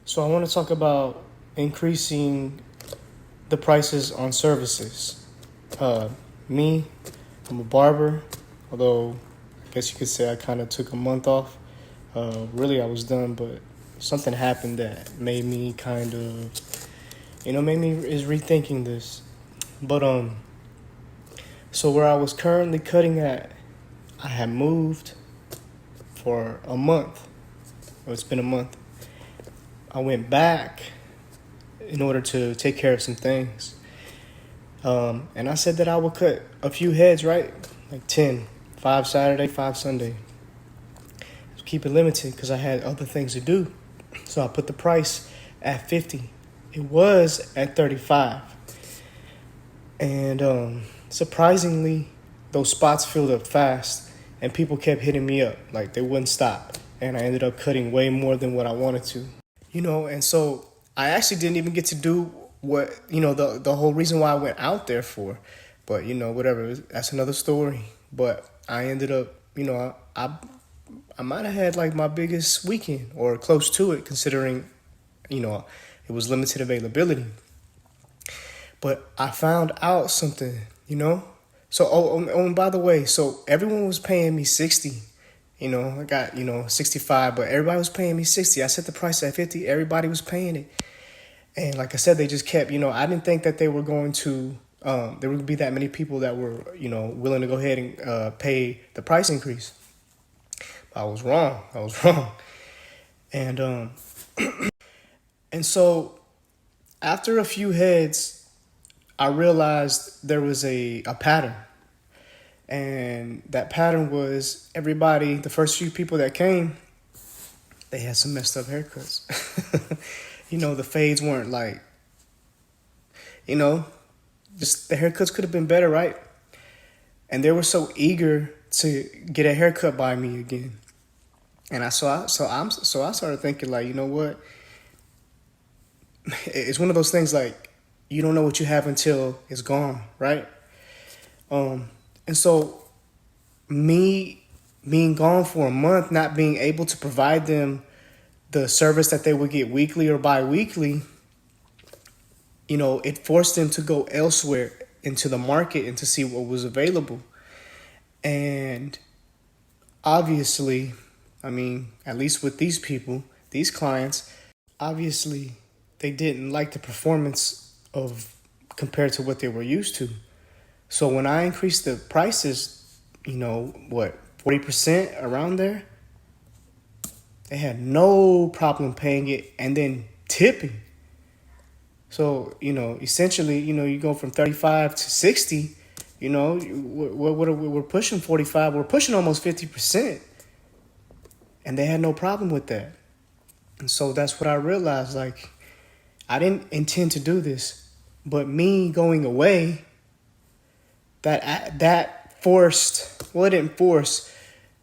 So I want to talk about increasing the prices on services. Uh, me, I'm a barber, although I guess you could say I kind of took a month off. Really, I was done, but something happened that made me kind of, made me is rethinking this. But so where I was currently cutting at, I had moved for a month. Well, it's been a month. I went back in order to take care of some things. And I said that I would cut a few heads, right? Like 10, 5 Saturday, 5 Sunday. Keep it limited because I had other things to do. So I put the price at 50. It was at 35. And surprisingly, those spots filled up fast and people kept hitting me up. Like they wouldn't stop. And I ended up cutting way more than what I wanted to. And so I actually didn't even get to do what, the whole reason why I went out there for. But, whatever, that's another story. But I ended up, I might have had like my biggest weekend or close to it, considering, it was limited availability. But I found out something, So, and by the way, so everyone was paying me 60. I got, 65, but everybody was paying me 60. I set the price at 50. Everybody was paying it. And like I said, they just kept, I didn't think that they were going to, there would be that many people that were, willing to go ahead and pay the price increase. I was wrong. And and so after a few heads, I realized there was a pattern. And that pattern was everybody, the first few people that came, they had some messed up haircuts. The fades weren't like, just the haircuts could have been better, right? And they were so eager to get a haircut by me again. And I started thinking, like, you know what? It's one of those things like you don't know what you have until it's gone, right? And so me being gone for a month, not being able to provide them the service that they would get weekly or bi-weekly, it forced them to go elsewhere into the market and to see what was available. And obviously, at least with these people, these clients, obviously they didn't like the performance of compared to what they were used to. So when I increased the prices, 40% around there, they had no problem paying it and then tipping. So, essentially, you go from 35 to 60, we're pushing 45. We're pushing almost 50%. And they had no problem with that. And so that's what I realized. Like, I didn't intend to do this, but me going away, that forced, well, it didn't force,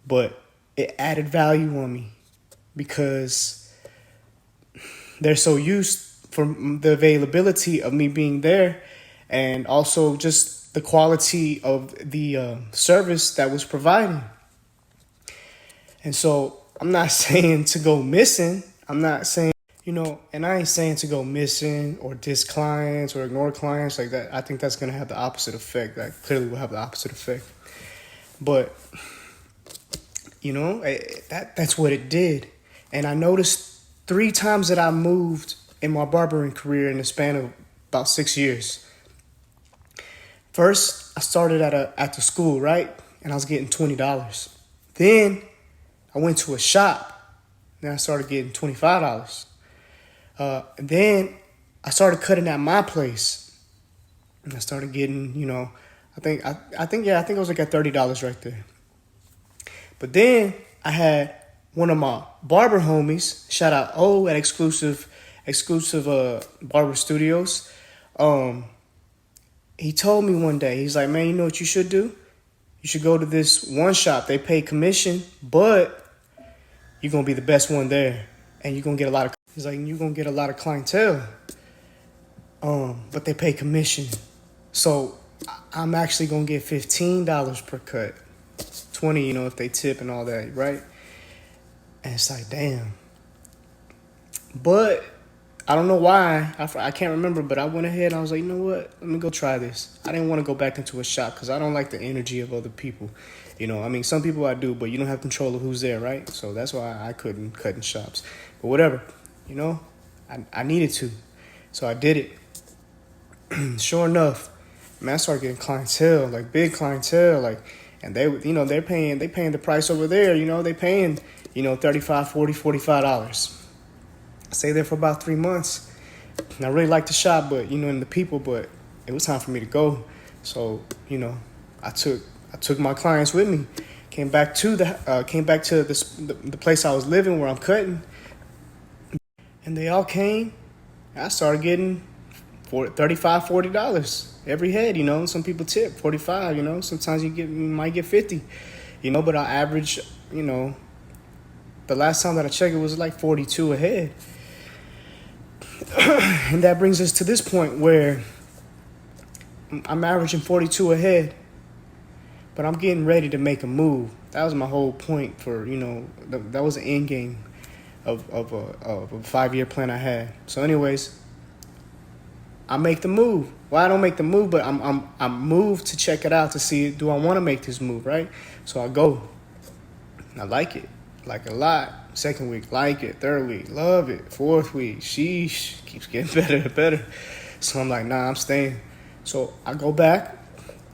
but it added value on me because they're so used from the availability of me being there and also just the quality of the service that was provided. And so I'm not saying to go missing. I'm not saying, and I ain't saying to go missing or diss clients or ignore clients like that. I think that's going to have the opposite effect. That clearly will have the opposite effect. But, that's what it did. And I noticed 3 times that I moved in my barbering career in the span of about 6 years. First, I started at the school, right? And I was getting $20. Then I went to a shop. Then I started getting $25. And then I started cutting at my place. And I started getting, I think it was like at $30 right there. But then I had one of my barber homies, shout out O at exclusive barber studios. He told me one day, he's like, man, you know what you should do? You should go to this one shop. They pay commission, but you're going to be the best one there. And you're going to get you're going to get a lot of clientele. But they pay commission. So I'm actually going to get $15 per cut. 20, if they tip and all that, right? And it's like, damn. But I don't know why. I can't remember, but I went ahead and I was like, you know what? Let me go try this. I didn't want to go back into a shop because I don't like the energy of other people. You know, I mean, some people I do, but you don't have control of who's there, right? So that's why I couldn't cut in shops. But whatever, you know, I needed to. So I did it. Sure enough, man, I started getting clientele, like big clientele, like, and they're paying the price over there, they paying, $35, $40, $45. I stayed there for about 3 months. And I really liked the shop, but and the people, but it was time for me to go. So, I took my clients with me. Came back to the place I was living where I'm cutting. And they all came. I started getting $35, $40 every head, Some people tip $45, Sometimes you might get $50, but I average, the last time that I checked, it was like $42 a head. And that brings us to this point where I'm averaging $42 a head, but I'm getting ready to make a move. That was my whole point for, that was the end game of a 5-year plan I had. So anyways, I make the move. Well, I don't make the move, but I'm moved to check it out to see, do I want to make this move, right? So I go. I like it a lot. Second week, like it. Third week, love it. Fourth week, sheesh, keeps getting better and better. So I'm like, nah, I'm staying. So I go back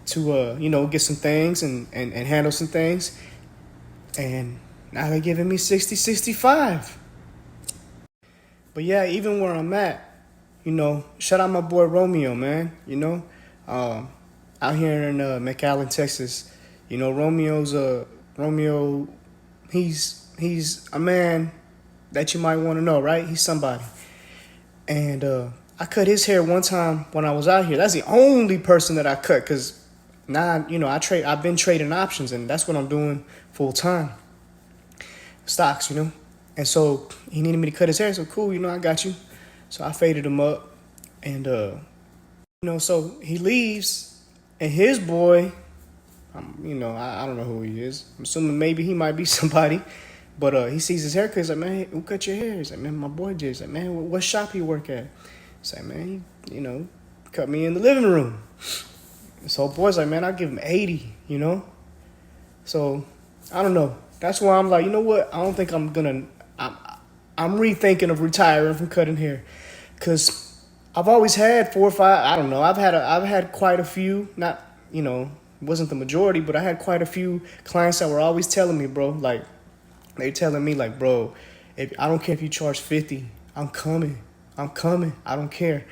to, get some things and handle some things. And now they're giving me 60, 65. But yeah, even where I'm at, shout out my boy Romeo, man. Out here in McAllen, Texas. Romeo, he's a man that you might want to know, right? He's somebody. And I cut his hair one time when I was out here. That's the only person that I cut, because now, I've been trading options, and that's what I'm doing full time. Stocks, And so he needed me to cut his hair. So cool, I got you. So I faded him up, and so he leaves, and his boy, I don't know who he is. I'm assuming maybe he might be somebody, but he sees his haircut. He's like, man, who cut your hair? He's like, man, my boy did. He's like, man, what shop you work at? He's like, man, he, cut me in the living room. So boy's like, man, I'll give him 80, So I don't know. That's why I'm like, you know what? I don't think I'm rethinking of retiring from cutting hair, because I've always had 4 or 5. I don't know. I've had quite a few. Not wasn't the majority, but I had quite a few clients that were always telling me, bro, like they telling me like, bro, if I don't care if you charge 50, I'm coming. I don't care.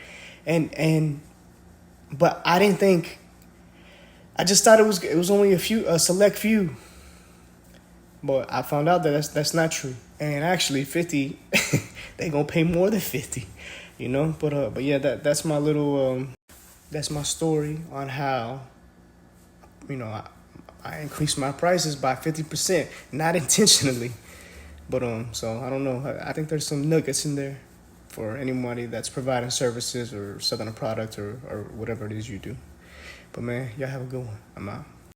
But I didn't think. I just thought it was only a select few. But I found out that that's not true. And actually 50, they gonna pay more than 50, But yeah, that's my little that's my story on how, I increased my prices by 50%, not intentionally. But so I don't know. I think there's some nuggets in there for anybody that's providing services or selling a product or whatever it is you do. But man, y'all have a good one. I'm out.